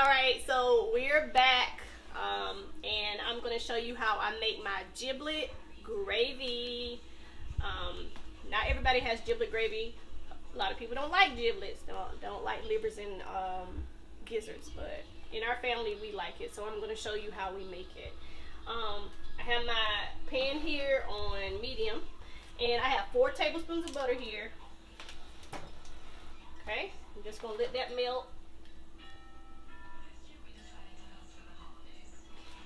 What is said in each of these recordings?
Alright, so we're back, and I'm going to show you how I make my giblet gravy. Not everybody has giblet gravy. A lot of people don't like giblets, don't like livers and gizzards, but in our family we like it, so I'm going to show you how we make it. I have my pan here on medium, and I have 4 tablespoons of butter here. Okay, I'm just going to let that melt.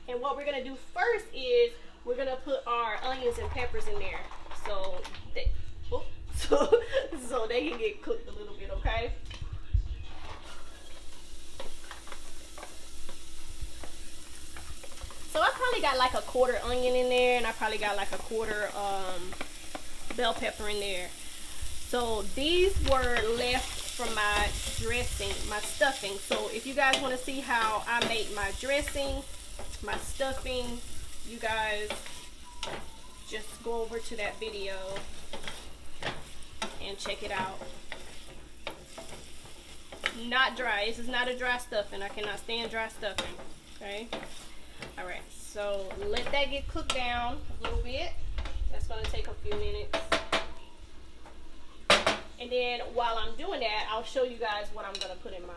And what we're going to do first is we're going to put our onions and peppers in there so they can get cooked a little bit, okay? So I probably got like a 1/4 onion in there, and I probably got like a 1/4 bell pepper in there. So these were left from my dressing, my stuffing. So if you guys want to see how I make my dressing, my stuffing, you guys just go over to that video and check it out. Not dry. This is not a dry stuffing. I cannot stand dry stuffing. Okay. All right. So let that get cooked down a little bit. That's going to take a few minutes. And then while I'm doing that, I'll show you guys what I'm going to put in my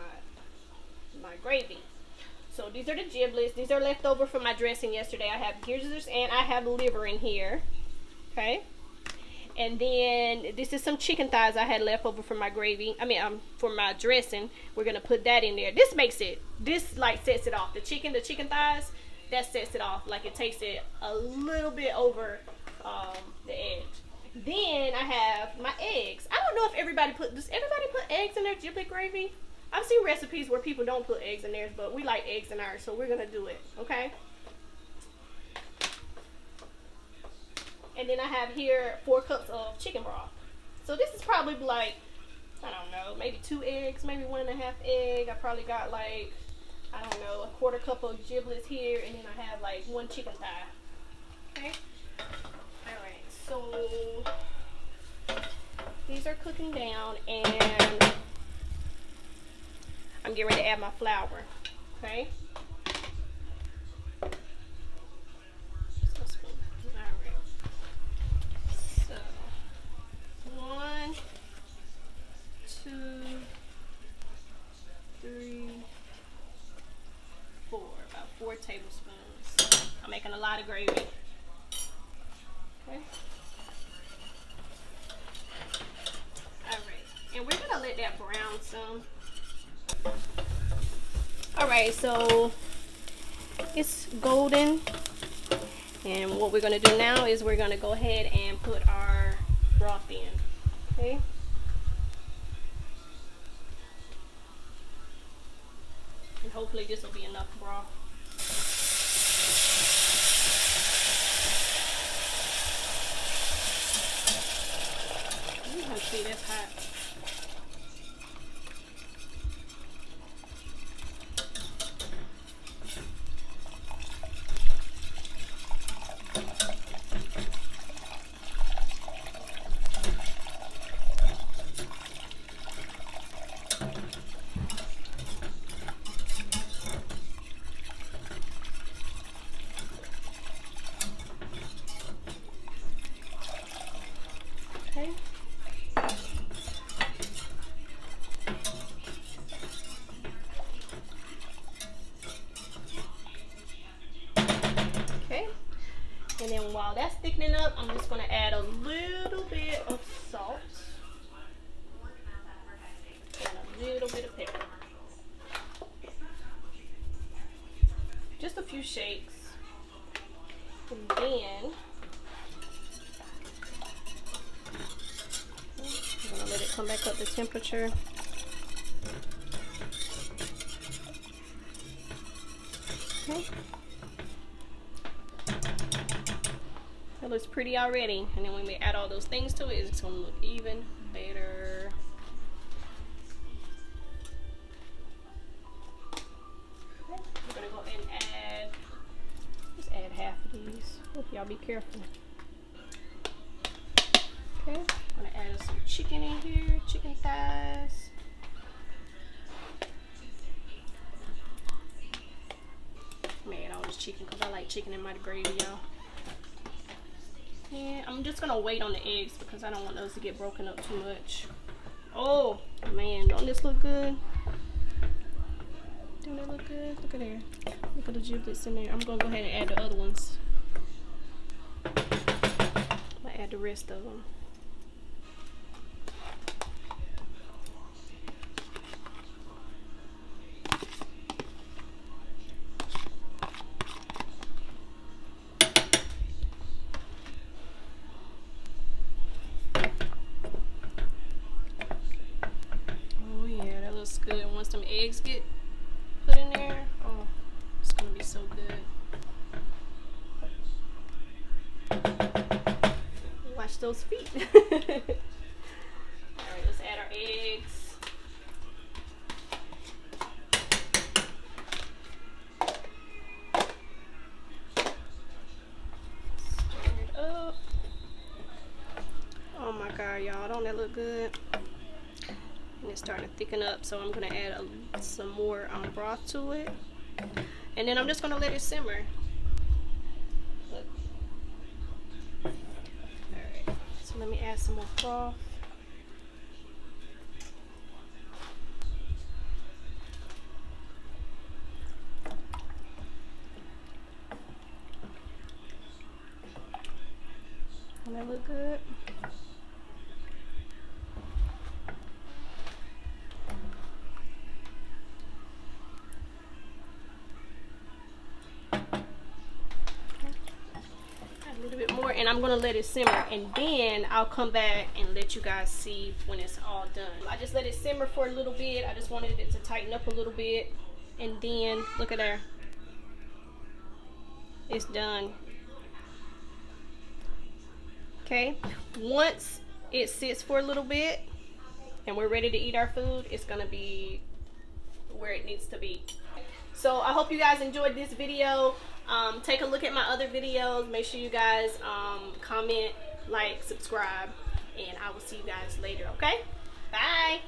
gravy. So these are the giblets. These are left over from my dressing yesterday. I have gizzards and I have liver in here. Okay. And then this is some chicken thighs I had left over from my gravy. For my dressing. We're going to put that in there. This like sets it off. The chicken thighs, that sets it off. Like it takes it a little bit over the edge. Then I have my eggs. I don't know if does everybody put eggs in their giblet gravy? I've seen recipes where people don't put eggs in theirs, but we like eggs in ours, so we're going to do it, okay? And then I have here 4 cups of chicken broth. So this is probably like, I don't know, maybe 2 eggs, maybe 1.5 egg. I probably got like, I don't know, a 1/4 cup of giblets here, and then I have like 1 chicken thigh, okay? Alright, so these are cooking down, and I'm getting ready to add my flour, okay? Alright. So, 1, 2, 3, 4. About 4 tablespoons. I'm making a lot of gravy. Okay? Alright. And we're going to let that brown some. Alright, so it's golden, and what we're going to do now is we're going to go ahead and put our broth in, okay? And hopefully this will be enough broth. Let's see, that's hot. Okay. Okay. And then while that's thickening up, I'm just going to add a little bit of salt and a little bit of pepper. Just a few shakes. And then I'm going to let it come back up to temperature. Okay. That looks pretty already. And then when we add all those things to it, it's going to look even better. Okay. We're going to go ahead and just add half of these. Hope y'all be careful. Okay. I'm going to add some chicken in here, chicken thighs. mad all this chicken because I like chicken in my gravy, y'all. And I'm just gonna wait on the eggs because I don't want those to get broken up too much. Oh man, don't this look good? Don't it look good? Look at there. Look at the giblets in there. I'm gonna go ahead and add the other ones. I'm gonna add the rest of them. Good. Once some eggs get put in there, oh, it's gonna be so good. Watch those feet. Alright, let's add our eggs. Stir it up. Oh my god, y'all, don't that look good? And it's starting to thicken up, so I'm gonna add some more broth to it, and then I'm just gonna let it simmer. Look. Alright, so let me add some more broth. Doesn't that look good? And I'm gonna let it simmer, and then I'll come back and let you guys see when it's all done. I just let it simmer for a little bit. I just wanted it to tighten up a little bit, and then look at there, it's done. Okay, once it sits for a little bit and we're ready to eat our food, it's gonna be where it needs to be. So I hope you guys enjoyed this video. Take a look at my other videos. Make sure you guys comment, like, subscribe, and I will see you guys later, okay? Bye!